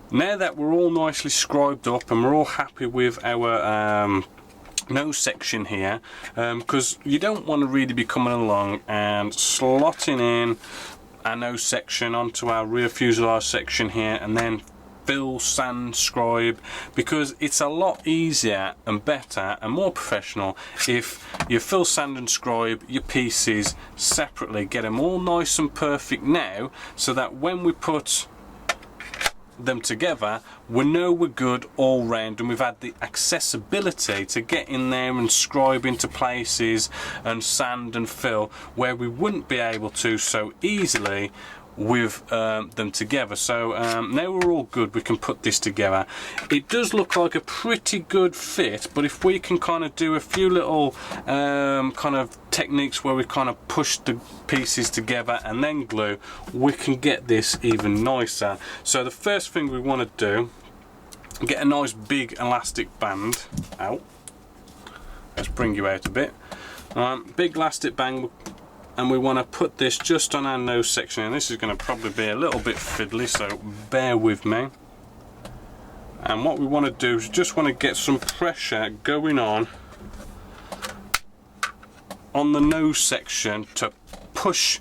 Now that we're all nicely scribed up and we're all happy with our nose section here, because you don't want to really be coming along and slotting in our nose section onto our rear fuselage section here and then fill, sand, scribe, because it's a lot easier and better and more professional if you fill, sand and scribe your pieces separately, get them all nice and perfect now, so that when we put them together we know we're good all round and we've had the accessibility to get in there and scribe into places and sand and fill where we wouldn't be able to so easily with them together. So now we're all good, we can put this together. It does look like a pretty good fit, but if we can kind of do a few little kind of techniques where we kind of push the pieces together and then glue, we can get this even nicer. So the first thing we want to do, get a nice big elastic band out. Let's bring you out a bit. Big elastic band, and we want to put this just on our nose section, and this is going to probably be a little bit fiddly, so bear with me. And what we want to do is just want to get some pressure going on the nose section to push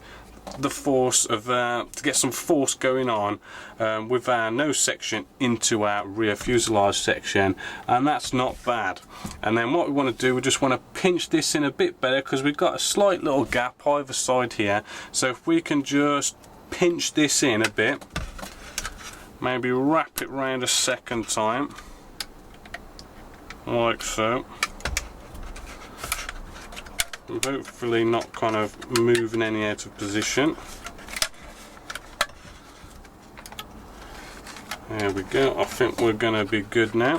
the force of to get some force going on with our nose section into our rear fuselage section, and that's not bad. And then what we want to do, we just want to pinch this in a bit better because we've got a slight little gap either side here, so if we can just pinch this in a bit, maybe wrap it round a second time like so, hopefully not kind of moving any out of position. There we go, I think we're going to be good now.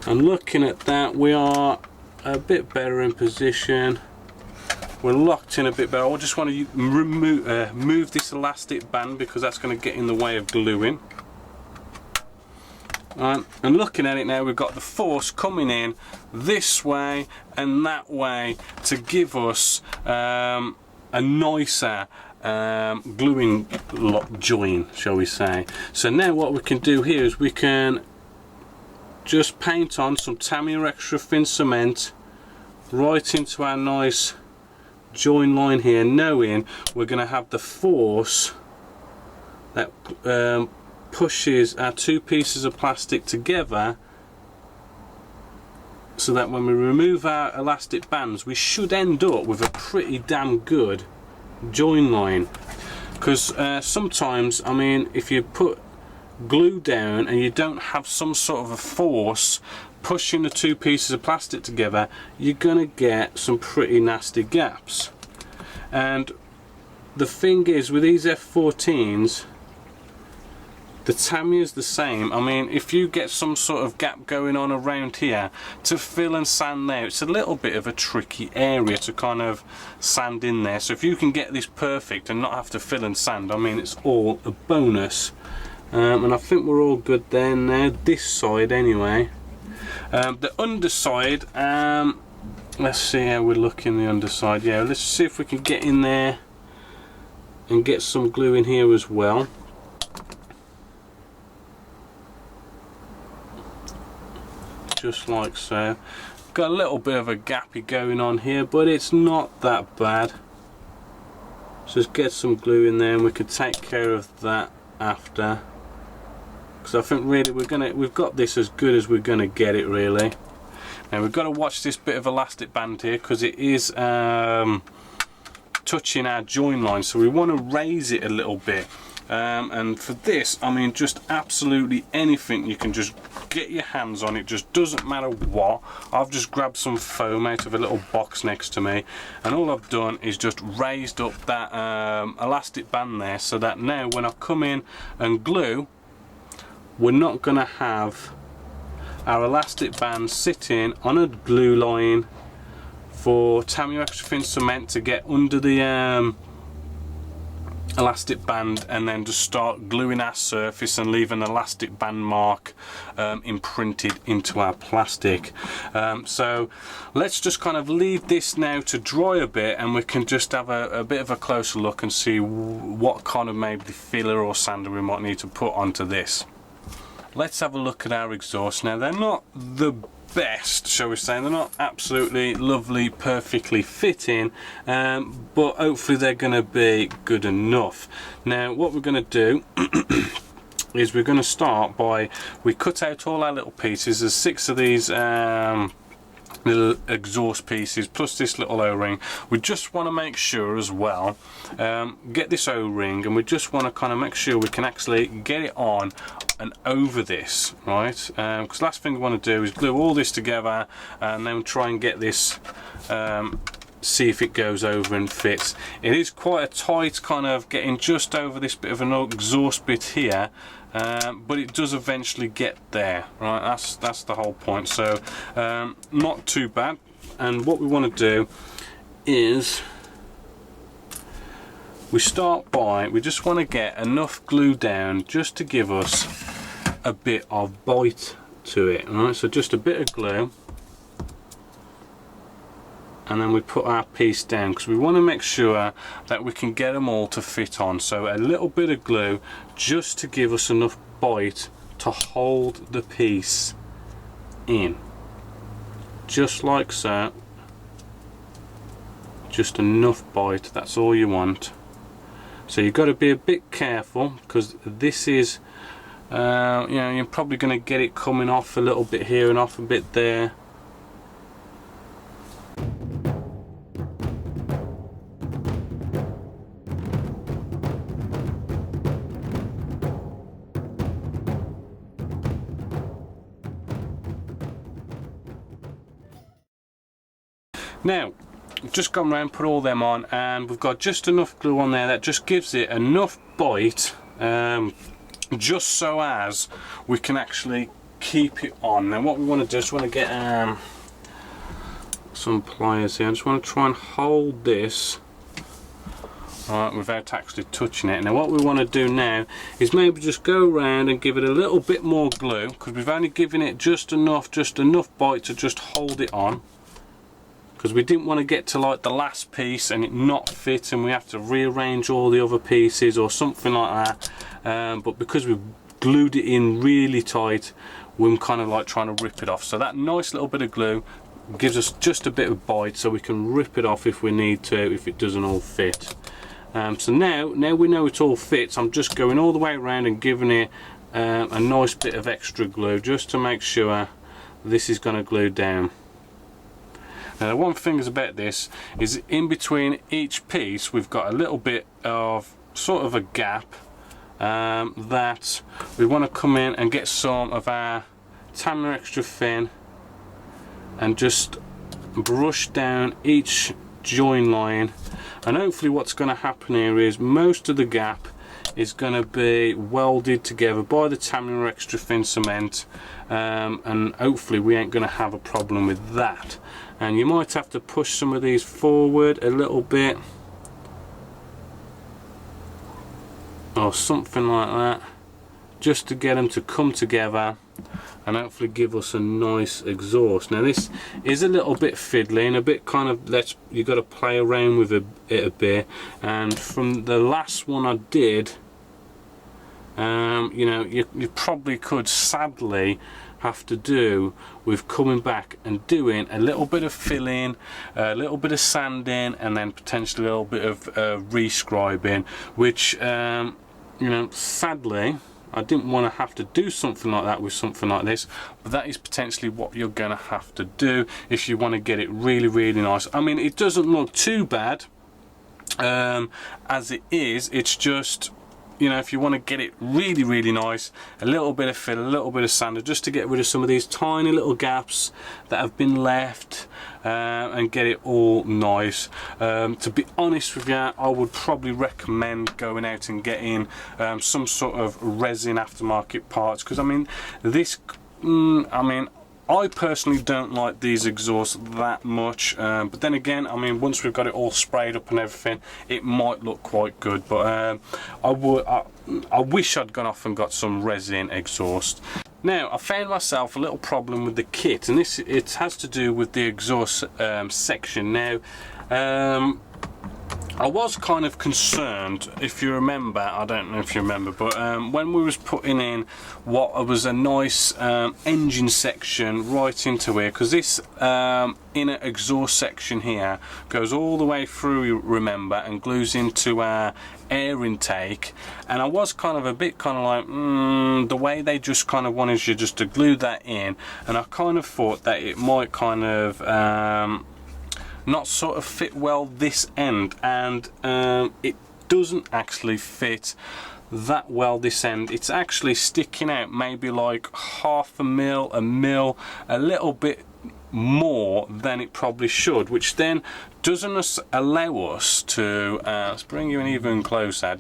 And looking at that, we are a bit better in position, we're locked in a bit better. I just want to move this elastic band because that's going to get in the way of gluing. And looking at it now, we've got the force coming in this way and that way to give us a nicer gluing join, shall we say. So now what we can do here is we can just paint on some Tamiya extra thin cement right into our nice join line here, knowing we're going to have the force that pushes our two pieces of plastic together, so that when we remove our elastic bands we should end up with a pretty damn good join line. Because sometimes, I mean, if you put glue down and you don't have some sort of a force pushing the two pieces of plastic together, you're gonna get some pretty nasty gaps. And the thing is, with these F-14s, the Tamiya's the same. I mean, if you get some sort of gap going on around here, to fill and sand there, it's a little bit of a tricky area to kind of sand in there. So if you can get this perfect and not have to fill and sand, I mean, it's all a bonus. And I think we're all good there now, this side anyway. The underside, let's see how we're looking the underside. Yeah, let's see if we can get in there and get some glue in here as well. Just like so. Got a little bit of a gappy going on here, but it's not that bad. Just get some glue in there and we can take care of that after. Because I think really we've got this as good as we're gonna get it really. Now we've got to watch this bit of elastic band here because it is touching our join line, so we want to raise it a little bit. And for this, I mean, just absolutely anything you can just get your hands on, it just doesn't matter what. I've just grabbed some foam out of a little box next to me, and all I've done is just raised up that elastic band there, so that now when I come in and glue, we're not going to have our elastic band sitting on a glue line for Tamiya extra thin cement to get under the elastic band and then just start gluing our surface and leave an elastic band mark imprinted into our plastic. So let's just kind of leave this now to dry a bit, and we can just have a bit of a closer look and see what kind of maybe filler or sander we might need to put onto this. Let's have a look at our exhaust. Now they're not the best, shall we say, they're not absolutely lovely, perfectly fitting, but hopefully they're going to be good enough. Now what we're going to do is we're going to start by, we cut out all our little pieces. There's 6 of these little exhaust pieces plus this little O-ring. We just want to make sure as well, get this O-ring, and we just want to kind of make sure we can actually get it on and over this, right? Because last thing we want to do is glue all this together and then try and get this, see if it goes over and fits. It is quite a tight kind of getting just over this bit of an exhaust bit here, but it does eventually get there, right? That's the whole point. So not too bad. And what we want to do is we start by, we just want to get enough glue down just to give us a bit of bite to it, right? So just a bit of glue, and then we put our piece down because we want to make sure that we can get them all to fit on. So a little bit of glue just to give us enough bite to hold the piece in, just like so. Just enough bite, that's all you want. So you've got to be a bit careful because this is you know, you're probably going to get it coming off a little bit here and off a bit there. Now we've just gone around, put all them on, and we've got just enough glue on there that just gives it enough bite, just so as we can actually keep it on. Now what we want to do is we want to get some pliers here. I just want to try and hold this without actually touching it. Now what we want to do now is maybe just go around and give it a little bit more glue, because we've only given it just enough bite to just hold it on, because we didn't want to get to like the last piece and it not fit and we have to rearrange all the other pieces or something like that. But because we've glued it in really tight, we're kind of like trying to rip it off. So that nice little bit of glue gives us just a bit of bite so we can rip it off if we need to, if it doesn't all fit. So now we know it all fits, I'm just going all the way around and giving it a nice bit of extra glue just to make sure this is going to glue down. Now the one thing is about this is in between each piece we've got a little bit of sort of a gap that we want to come in and get some of our Tamiya extra thin and just brush down each join line, and hopefully what's going to happen here is most of the gap is going to be welded together by the Tamiya extra thin cement, and hopefully we ain't going to have a problem with that. And you might have to push some of these forward a little bit or something like that, just to get them to come together and hopefully give us a nice exhaust. Now this is a little bit fiddly and a bit kind of, you've got to play around with it a bit, and from the last one I did, you know, you probably could sadly have to do with coming back and doing a little bit of filling, a little bit of sanding, and then potentially a little bit of rescribing, which you know, sadly I didn't want to have to do something like that with something like this, but that is potentially what you're going to have to do if you want to get it really, really nice. I mean, it doesn't look too bad as it is. It's just, you know, if you want to get it really, really nice, a little bit of fill, a little bit of sander, just to get rid of some of these tiny little gaps that have been left, and get it all nice. To be honest with you, I would probably recommend going out and getting some sort of resin aftermarket parts, because I mean this, I mean, I personally don't like these exhausts that much, but then again, I mean, once we've got it all sprayed up and everything, it might look quite good. But I wish I'd gone off and got some resin exhaust. Now, I found myself a little problem with the kit, and it has to do with the exhaust section. Now, I was kind of concerned, if you remember, I don't know if you remember, but when we was putting in what was a nice engine section right into here, because this inner exhaust section here goes all the way through, you remember, and glues into our air intake, and I was kind of a bit kind of like, the way they just kind of wanted you just to glue that in, and I kind of thought that it might kind of not sort of fit well this end, and it doesn't actually fit that well this end. It's actually sticking out maybe like half a mil, a little bit more than it probably should, which then doesn't allow us to let's bring you in even closer.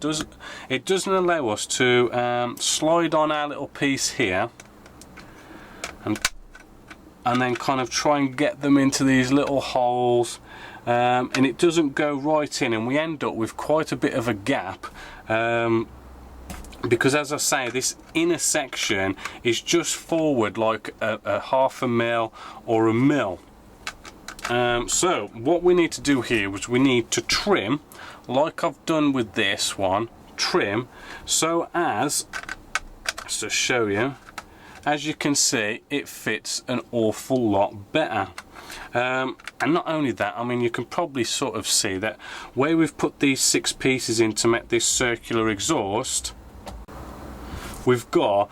It doesn't allow us to slide on our little piece here and then kind of try and get them into these little holes, and it doesn't go right in, and we end up with quite a bit of a gap, because as I say, this inner section is just forward like a half a mil or a mil. So what we need to do here is we need to trim, like I've done with this one, trim so as to show you. As you can see, it fits an awful lot better. And not only that, I mean, you can probably sort of see that where we've put these 6 pieces in to make this circular exhaust, we've got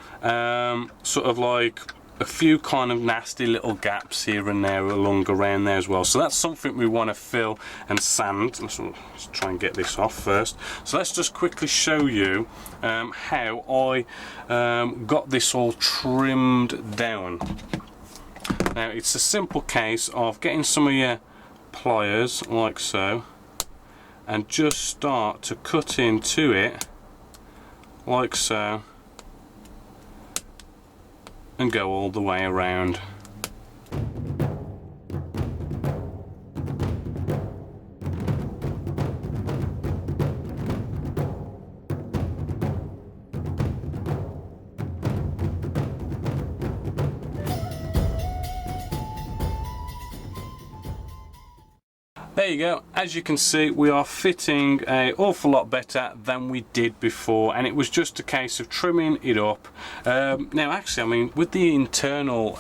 sort of like a few kind of nasty little gaps here and there along around there as well. So that's something we want to fill and sand. So let's try and get this off first. So let's just quickly show you how I got this all trimmed down. Now, it's a simple case of getting some of your pliers like so and just start to cut into it like so and go all the way around. There you go. As you can see, we are fitting an awful lot better than we did before, and it was just a case of trimming it up. Now actually, I mean, with the internal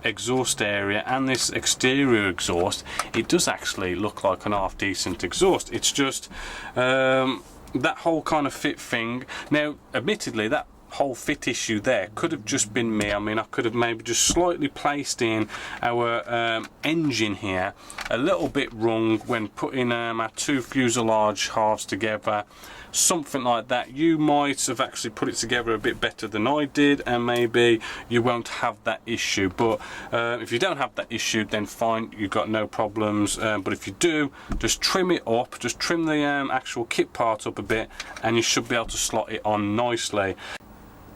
exhaust area and this exterior exhaust, it does actually look like an half decent exhaust. It's just that whole kind of fit thing. Now admittedly, that whole fit issue there could have just been me. I mean, I could have maybe just slightly placed in our engine here a little bit wrong when putting our 2 fuselage halves together, something like that. You might have actually put it together a bit better than I did, and maybe you won't have that issue. But if you don't have that issue, then fine, you've got no problems. But if you do, just trim it up, just trim the actual kit part up a bit, and you should be able to slot it on nicely.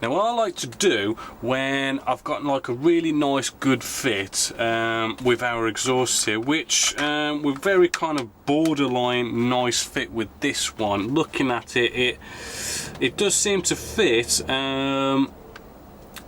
Now, what I like to do when I've got like a really nice good fit with our exhausts here, which we're very kind of borderline nice fit with this one. Looking at it, it does seem to fit,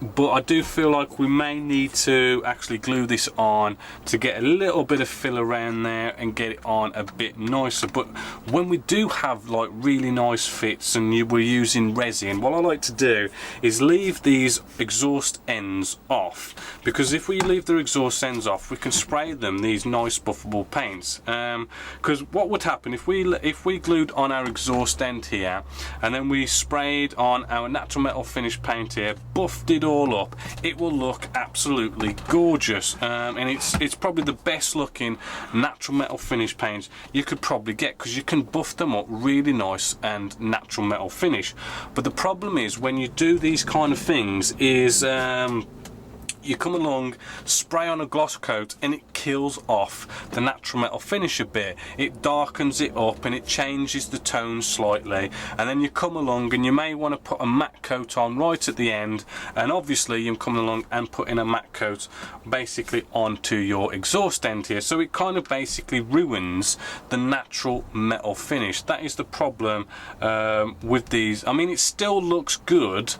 but I do feel like we may need to actually glue this on to get a little bit of fill around there and get it on a bit nicer. But when we do have like really nice fits and we're using resin, what I like to do is leave these exhaust ends off, because if we leave the exhaust ends off, we can spray them these nice buffable paints. Because what would happen if we glued on our exhaust end here and then we sprayed on our natural metal finish paint here, buffed it all up, it will look absolutely gorgeous, and it's probably the best looking natural metal finish paints you could probably get, because you can buff them up really nice and natural metal finish. But the problem is when you do these kind of things is you come along, spray on a gloss coat, and it kills off the natural metal finish a bit. It darkens it up and it changes the tone slightly, and then you come along and you may want to put a matte coat on right at the end, and obviously you're coming along and putting a matte coat basically onto your exhaust end here, so it kind of basically ruins the natural metal finish. That is the problem with these. I mean, it still looks good.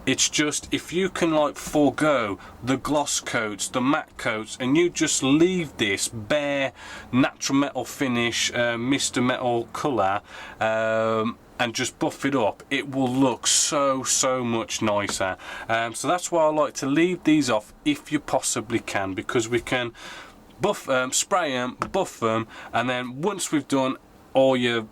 It's just, if you can like forego the gloss coats, the matte coats, and you just leave this bare natural metal finish, Mr. Metal colour, and just buff it up, it will look so much nicer. So that's why I like to leave these off if you possibly can, because we can buff spray them, buff them, and then once we've done all your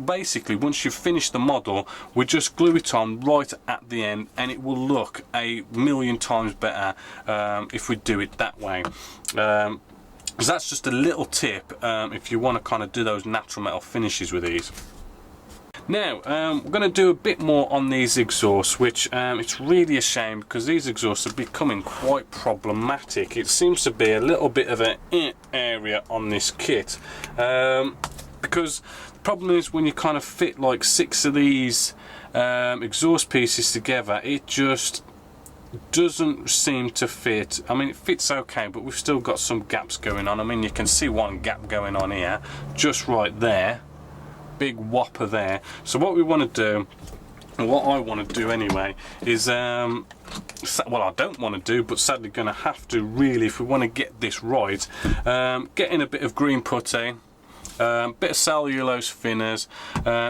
basically once you've finished the model, we just glue it on right at the end, and it will look a million times better if we do it that way. So that's just a little tip if you want to kind of do those natural metal finishes with these. Now we're going to do a bit more on these exhausts, which it's really a shame because these exhausts are becoming quite problematic. It seems to be a little bit of an area on this kit, because the problem is when you kind of fit like 6 of these exhaust pieces together, it just doesn't seem to fit. I mean, it fits okay, but we've still got some gaps going on. I mean, you can see one gap going on here, just right there, big whopper there. So what we want to do, and what I want to do anyway, is well, I don't want to do, but sadly going to have to really, if we want to get this right, get in a bit of green putty, bit of cellulose thinners,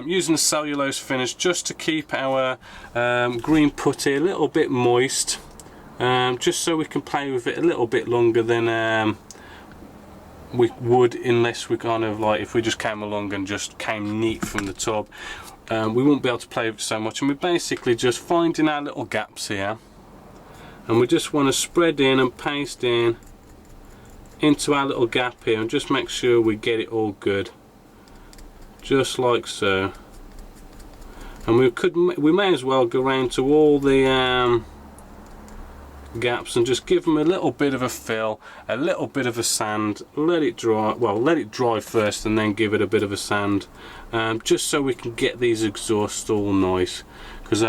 using the cellulose thinners just to keep our green putty a little bit moist, just so we can play with it a little bit longer than we would unless we kind of like, if we just came along and just came neat from the tub, we wouldn't be able to play with it so much. And we're basically just finding our little gaps here, and we just want to spread in and paste in into our little gap here, and just make sure we get it all good, just like so. And we may as well go around to all the gaps and just give them a little bit of a fill, a little bit of a sand, let it dry. Well, let it dry first and then give it a bit of a sand, just so we can get these exhausts all nice. Because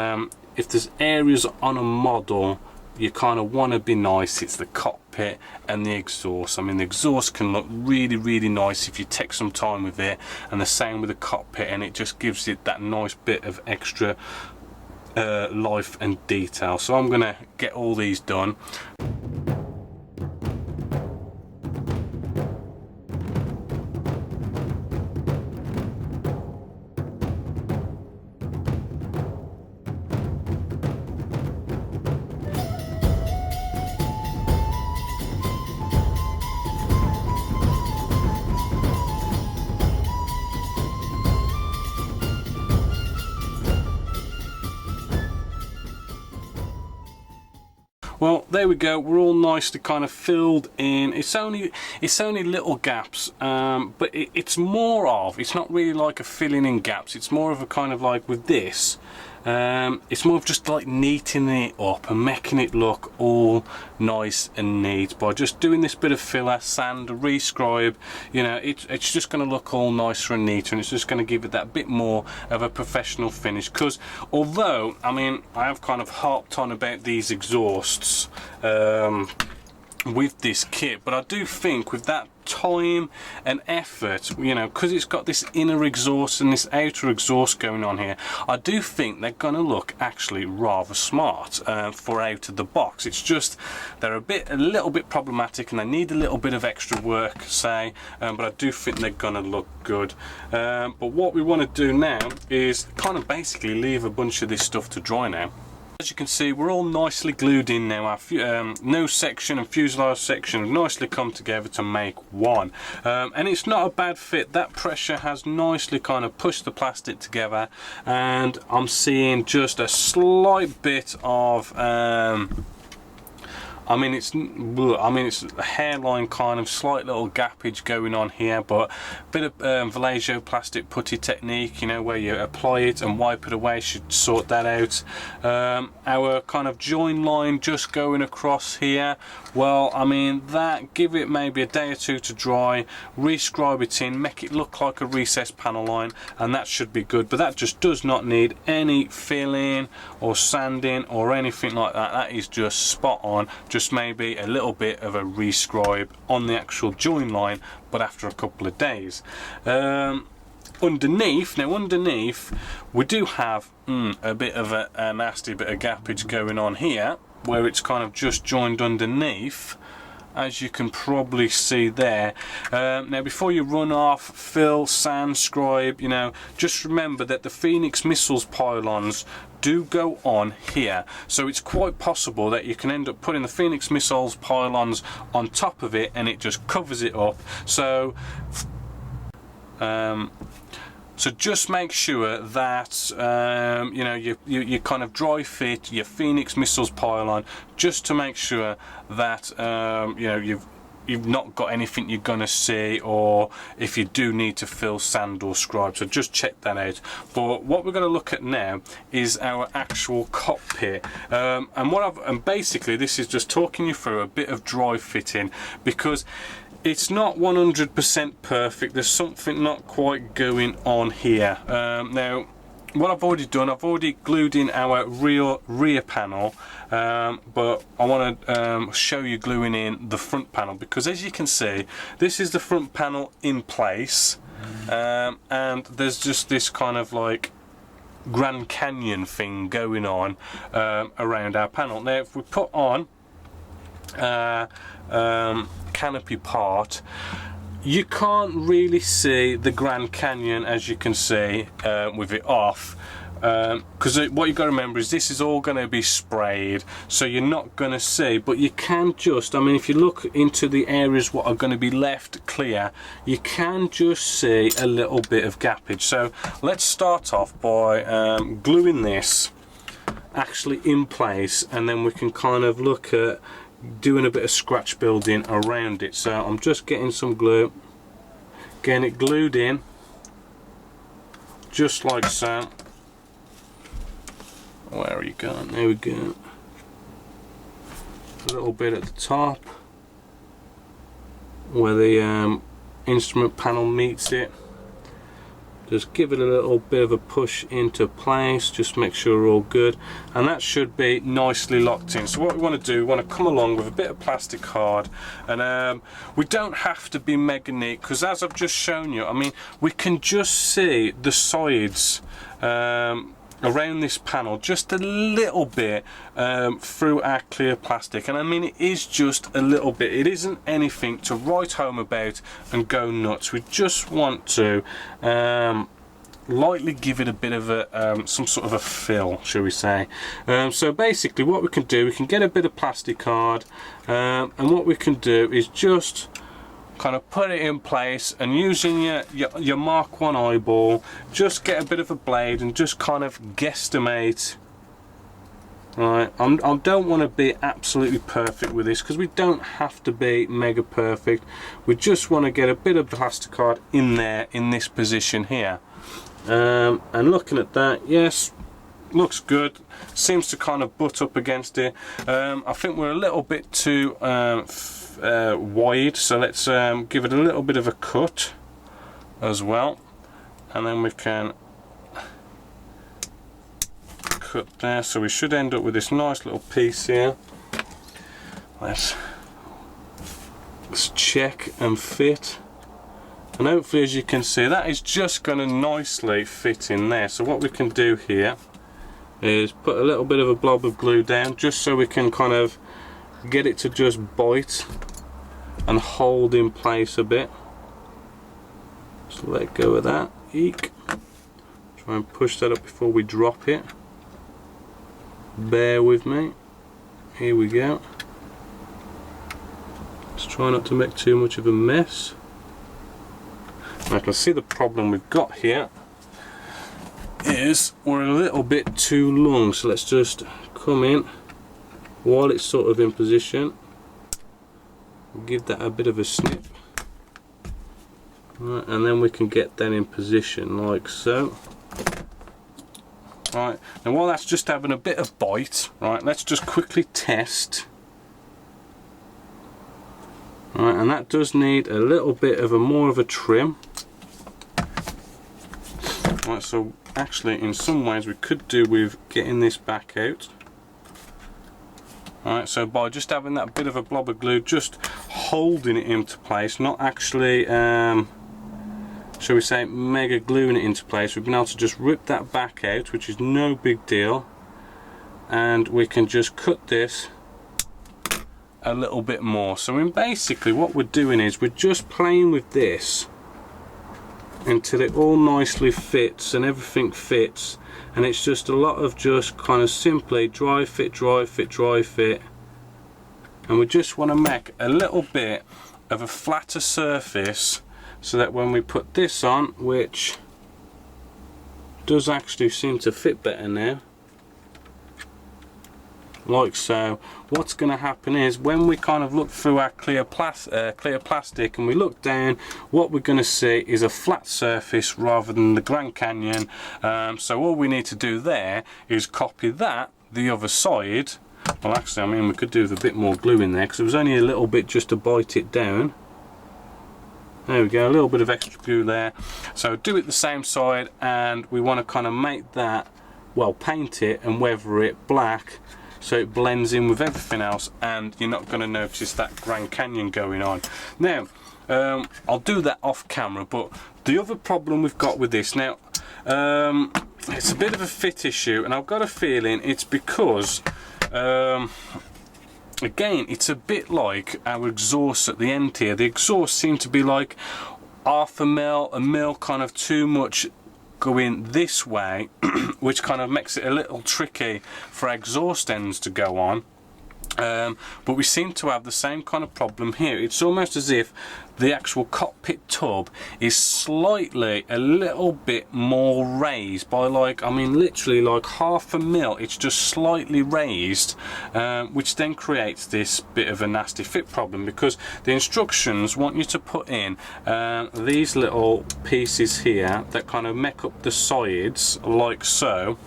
if there's areas on a model you kind of want to be nice, it's the cockpit and the exhaust. I mean, the exhaust can look really nice if you take some time with it, and the same with the cockpit, and it just gives it that nice bit of extra life and detail. So I'm gonna get all these done. Well, there we go. We're all nicely kind of filled in. It's only little gaps, but it's more of, it's not really like a filling in gaps. It's more of a kind of like with this, it's more of just like neatening it up and making it look all nice and neat by just doing this bit of filler, sand, rescribe. You know, it's just going to look all nicer and neater, and it's just going to give it that bit more of a professional finish. Because although, I mean, I have kind of harped on about these exhausts with this kit, but I do think with that time and effort, you know, because it's got this inner exhaust and this outer exhaust going on here, I do think they're gonna look actually rather smart for out of the box. It's just they're a little bit problematic and they need a little bit of extra work, say, but I do think they're gonna look good. But what we want to do now is kind of basically leave a bunch of this stuff to dry now. As you can see, we're all nicely glued in now. Our nose section and fuselage section have nicely come together to make one, and it's not a bad fit. That pressure has nicely kind of pushed the plastic together, and I'm seeing just a slight bit of I mean it's a hairline kind of slight little gappage going on here, but a bit of Vallejo plastic putty technique, you know, where you apply it and wipe it away should sort that out. Our kind of join line just going across here, well, I mean, that, give it maybe a day or two to dry, rescribe it in, make it look like a recessed panel line, and that should be good. But that just does not need any filling or sanding or anything like that. That is just spot on, just maybe a little bit of a rescribe on the actual join line, but after a couple of days. Underneath we do have a bit of a nasty bit of gappage going on here, where it's kind of just joined underneath, as you can probably see there. Now before you run off, fill, sand, scribe, you know, just remember that the Phoenix missiles pylons do go on here, so it's quite possible that you can end up putting the Phoenix missiles pylons on top of it and it just covers it up. So so just make sure that you know, you kind of dry fit your Phoenix missiles pylon, just to make sure that you know, you've not got anything you're gonna see, or if you do need to fill, sand or scribe. So just check that out. But what we're going to look at now is our actual cockpit, and basically this is just talking you through a bit of dry fitting, because it's not 100% perfect. There's something not quite going on here. Now what I've already done, I've already glued in our rear panel, but I want to show you gluing in the front panel, because as you can see, this is the front panel in place, and there's just this kind of like Grand Canyon thing going on around our panel. Now if we put on canopy part, you can't really see the Grand Canyon, as you can see with it off, because what you've got to remember is this is all going to be sprayed, so you're not going to see, but you can just, I mean, if you look into the areas what are going to be left clear, you can just see a little bit of gappage. So let's start off by gluing this actually in place, and then we can kind of look at doing a bit of scratch building around it. So I'm just getting some glue, getting it glued in just like so. Where are you going? There we go. A little bit at the top where the instrument panel meets it. Just give it a little bit of a push into place, just make sure we're all good, and that should be nicely locked in. So what we want to do, we want to come along with a bit of plastic card, and we don't have to be mega neat, because as I've just shown you, I mean, we can just see the sides around this panel just a little bit through our clear plastic, and I mean, it is just a little bit, it isn't anything to write home about and go nuts. We just want to lightly give it a bit of a some sort of a fill, shall we say. So basically what we can do, we can get a bit of plastic card, and what we can do is just kind of put it in place, and using your Mark 1 eyeball, just get a bit of a blade and just kind of guesstimate. Right, I don't want to be absolutely perfect with this, because we don't have to be mega perfect. We just want to get a bit of plastic card in there, in this position here. And looking at that, yes, looks good. Seems to kind of butt up against it. I think we're a little bit too wide, so let's give it a little bit of a cut as well, and then we can cut there, so we should end up with this nice little piece here. Let's check and fit, and hopefully, as you can see, that is just going to nicely fit in there. So what we can do here is put a little bit of a blob of glue down, just so we can kind of get it to just bite and hold in place a bit. Just let go of that. Eek. Try and push that up before we drop it. Bear with me. Here we go. Just try not to make too much of a mess. I can see the problem we've got here is we're a little bit too long, so let's just come in while it's sort of in position, give that a bit of a snip. Right, and then we can get that in position like so. Right, now while that's just having a bit of bite, right, let's just quickly test. Right, and that does need a little bit of more of a trim. Right, so actually in some ways we could do with getting this back out. Right, so by just having that bit of a blob of glue, just holding it into place, not actually, shall we say, mega gluing it into place, we've been able to just rip that back out, which is no big deal, and we can just cut this a little bit more. So I mean, basically what we're doing is we're just playing with this until it all nicely fits and everything fits, and it's just a lot of just kind of simply dry fit, dry fit, dry fit, and we just want to make a little bit of a flatter surface so that when we put this on, which does actually seem to fit better now, like so, what's going to happen is when we kind of look through our clear plastic and we look down, what we're going to see is a flat surface rather than the Grand Canyon. So all we need to do there is copy that the other side. Well, actually, I mean, we could do with a bit more glue in there because it was only a little bit just to bite it down. There we go, a little bit of extra glue there. So do it the same side, and we want to kind of make that, well, paint it and weather it black so it blends in with everything else, and you're not going to notice that Grand Canyon going on. Now, I'll do that off camera, but the other problem we've got with this now, it's a bit of a fit issue, and I've got a feeling it's because again, it's a bit like our exhaust at the end here. The exhaust seem to be like half a mil kind of too much going this way, which kind of makes it a little tricky for exhaust ends to go on. But we seem to have the same kind of problem here. It's almost as if the actual cockpit tub is slightly a little bit more raised by, like, I mean literally like half a mil. It's just slightly raised, which then creates this bit of a nasty fit problem, because the instructions want you to put in these little pieces here that kind of make up the sides like so,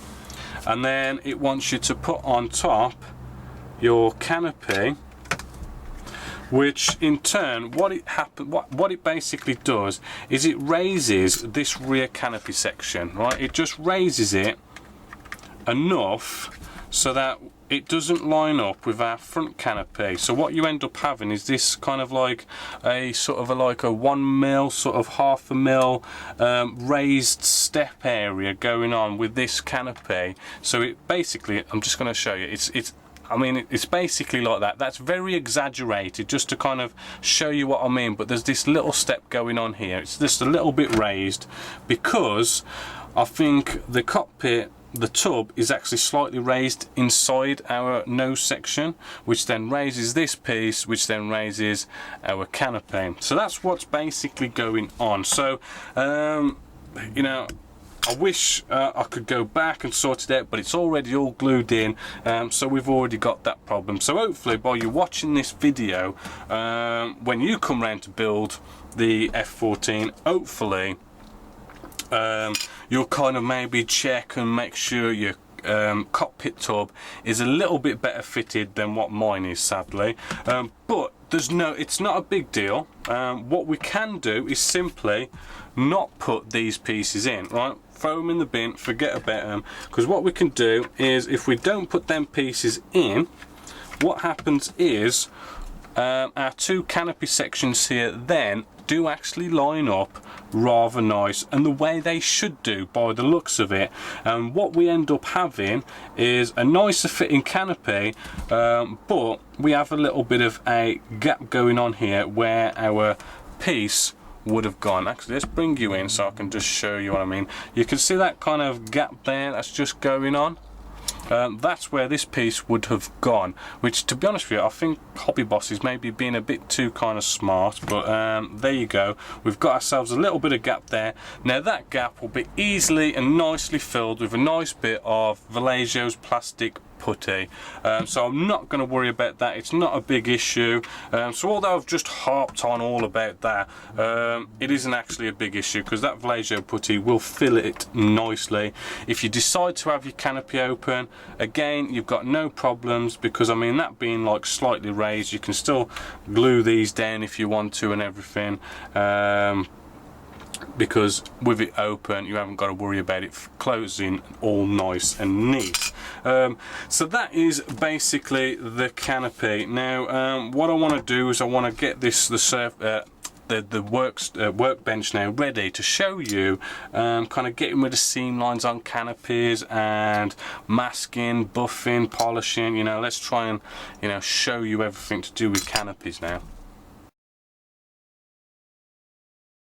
and then it wants you to put on top your canopy, which in turn what it basically does is it raises this rear canopy section, right? It just raises it enough so that it doesn't line up with our front canopy. So what you end up having is this kind of like a sort of like a 1 mil, sort of half a mil raised step area going on with this canopy. So it basically, I'm just going to show you, I mean, it's basically like that. That's very exaggerated just to kind of show you what I mean, but there's this little step going on here. It's just a little bit raised because I think the cockpit, the tub, is actually slightly raised inside our nose section, which then raises this piece, which then raises our canopy. So that's what's basically going on. So, you know, I wish I could go back and sort it out, but it's already all glued in, so we've already got that problem. So hopefully by you watching this video, when you come round to build the F-14, hopefully you'll kind of maybe check and make sure your cockpit tub is a little bit better fitted than what mine is, sadly. But it's not a big deal. What we can do is simply not put these pieces in, right? Throw them in the bin, forget about them, because what we can do is, if we don't put them pieces in, what happens is our two canopy sections here then do actually line up rather nice, and the way they should do by the looks of it. And what we end up having is a nicer fitting canopy, but we have a little bit of a gap going on here where our piece would have gone. Actually, let's bring you in so I can just show you what I mean. You can see that kind of gap there that's just going on. that's where this piece would have gone, which, to be honest with you, I think HobbyBoss is maybe being a bit too kind of smart, but there you go. We've got ourselves a little bit of gap there. Now that gap will be easily and nicely filled with a nice bit of Vallejo's plastic putty, so I'm not going to worry about that. It's not a big issue. So although I've just harped on all about that, it isn't actually a big issue, because that Vallejo putty will fill it nicely. If you decide to have your canopy open, again, you've got no problems, because I mean, that being like slightly raised, you can still glue these down if you want to and everything. Because with it open, you haven't got to worry about it closing all nice and neat. So that is basically the canopy. Now what I want to do is I want to get this the workbench now ready to show you kind of getting rid of seam lines on canopies and masking, buffing, polishing. You know, let's try and, you know, show you everything to do with canopies now.